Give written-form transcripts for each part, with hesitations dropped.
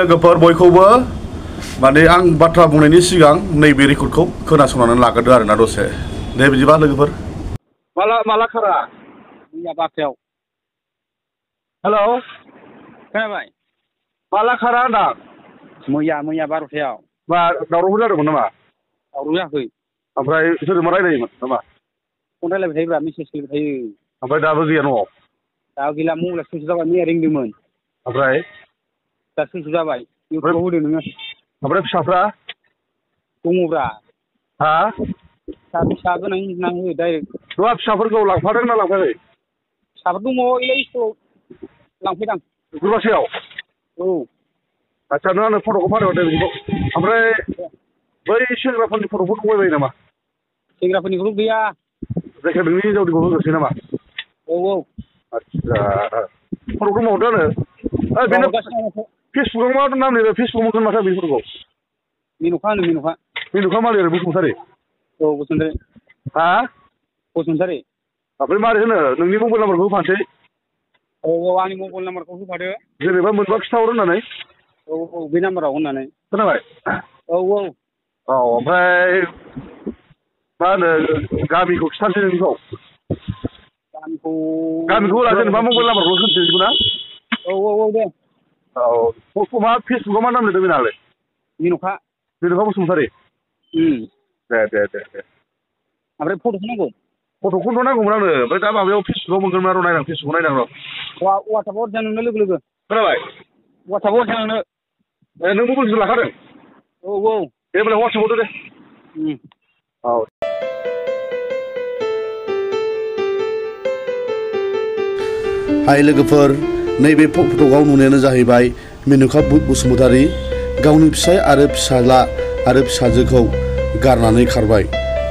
लोगोफोर बयखौबो माने आं बाथ्रा बुंनायनि सिगां नैबे रेकर्डखौ खोनासंनानै लाग्रोदो आरोना दसे दे बिदिबा लोगोफोर माला खारा मैया बारथायाव हेलौ खोनाबाय माला खारा होनदां मैया 12थायाव मा दावरावफोर जादोंमोन नामा दावराव जायाखै ओमफ्राय सोरजोंबा रायलायोमोन नामा फन रायलायबाय थायोब्रा मेसेज फैबाय थायो ओमफ्राय दाबो गैया न'आव दा गैला मबाइला सुइस जाबाय मैया रिंदोंमोन ओमफ्राय दा सुइस जाबाय इउटुबाव होदो नोङो ओमफ्राय फिसाफ्रा दङब्रा हा फिसा गोनां हो डाइरेक्ट नङा फिसाफोरखौ लांफादों ना लांफायाखै फिसाफोर दङ इलाय स्कुलाव लांफैदां गुरुबासियाव औ आच्छा नों आंनो फट'खौ फाथायहरदो बिदिखौ ओमफ्राय बै सेंग्राफोरनि फट'खौ दंबायबायो नामा सेंग्राफोरनिखौथ' गैया जायखिया नोंनि हिनजावनिखौ होग्रोसै नामा औ आच्छा फट'खौ हरदो आरो बेनो फेसबुकआव मा नाम लिरो फेसबुकाव मोनगोन माथो बे फट'खौ मेन'खा होनो मेन'खा मा लिरो बसुमतारी औ बसुमतारी हा बसुमतारी ओमफ्राय मारै होनो नोंनि मबाइल नाम्बारखौ होफानोसै औ आंनि मबाइल नाम्बारखौ होफादो जेनेबा मोनबा खिथाहर होननानै औ बे नाम्बाराव होननानै खोनाबाय औ ओमफ्राय मा होनो गामिखौ खिथानोसै नोंनिखौ गामिखौ होला जेनेबा मबाइल नाम्बारखौ होनसै बिदिखौ ना औ दे औ मा फेसबुकआव मा नाम लिरदों बेनालाय मेन'खा बसुमतारी दे ओमफ्राय फट'खौ नांगौ फट'खौथ' नांगौमोन आंनो ओमफ्राय दा माबायाव फेसबुकाव मोनगोन ना र' नायनां फेसबुकाव नायनां र' वाट्सआपआव हरसै नोंनो लोगो खोनाबाय वाट्सआपआव हरसै नोंनो नों मबाइलसो लाखादों औ दे होनबालाय वाट्सआपआव दे औ हाय लोगोफोर नैबे फट'आव नुनायानो जाहैबाय मेन'खा बसुमतारी गावनि फिसाय आरो फिसाला आरो फिसाजोखौ गारनानै खारबाय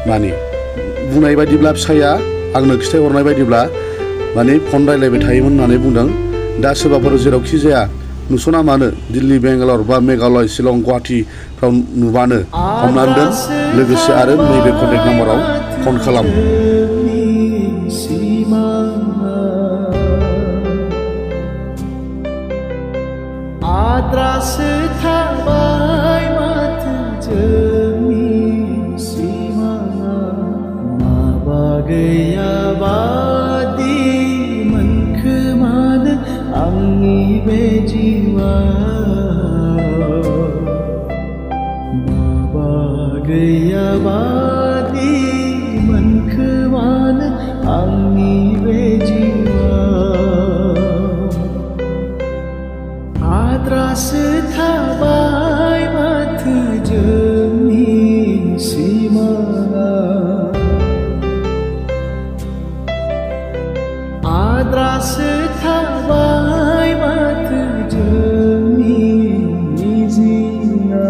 माने बुंनाय बायदिब्ला फिसाया आंनो खिथाहरनाय बायदिब्ला माने फन रायलायबाय थायोमोन होननानै बुंदों दा सोरबाफोर जेरावखि जाया नुस'ना मानो दिल्ली बेंगालर बा मेघालय शिलं गुवाहाटीफ्राव नुबानो हमनानै दोन लोगोसे आरो नैबे कन्टेक्ट नाम्बाराव फन खालाम आद्रासो थाबाय माथो जोंनि सिमाङा माबा गैयाबादि मोनखोमानो आंनि बे जिउआ माबा गैयाबादि मोनखोमानो आंनि बे जिउआ आद्रासो थाबाय माथो जोंनि सिमाङा आद्रासो थाबाय माथो जोंनि जिउआ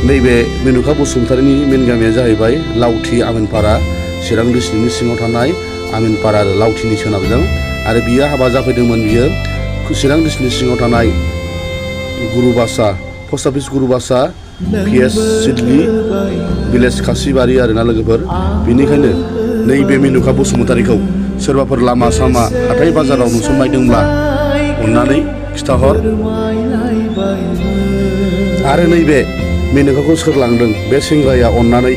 नैबे मेन'खा बसुमतारीनि मेन गामिया जाहैबाय लावथि आमिनपारा चिरां डिस्ट्रिक्टनि सिङाव थानाय आमिनपारा आरो लावथिनि सोनाबजों आरो बियो हाबा जाफैदोंमोन बियो चिरां डिस्ट्रिक्टनि सिङाव थानाय Gurubasa post office Gurubasa PS Sidli village Khasibari आरोना लोगोफोर बेनिखायनो नैबे मेन'खा बसुमतारीखौ सोरबाफोर लामा सामा हाथाय बाजाराव नुसनबायदोंब्ला अननानै खिथाहर आरो नैबे मेन'खाखौ सोर लांदों बे सेंग्राया अननानै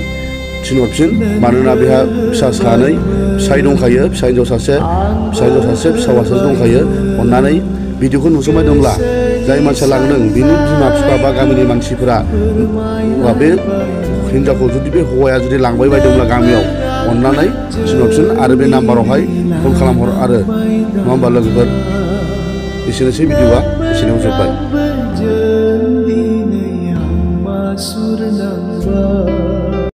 थिनहरफिन मानोना बेहा फिसा सानै फिसाय दंखायो फिसा हिन्जाव सासे फिसा हौवासा दंखायो अननानै भिडिअखौ नुसनबायदोंब्ला जाय मानसिया लांदों बिनि बिमा बिफा बा गामिनि मानसिफोरा बे हिन्जावखौ जुदि बे हौवाया जुदि लांबाय बायदोंब्ला गामियाव अननानै थिनहरफिन आरो बे नाम्बारावहाय फन खालामहर आरो नङा होमबा लोगोफोर एसेनोसै भिडिअआ एसेनो जोब्बाय सुर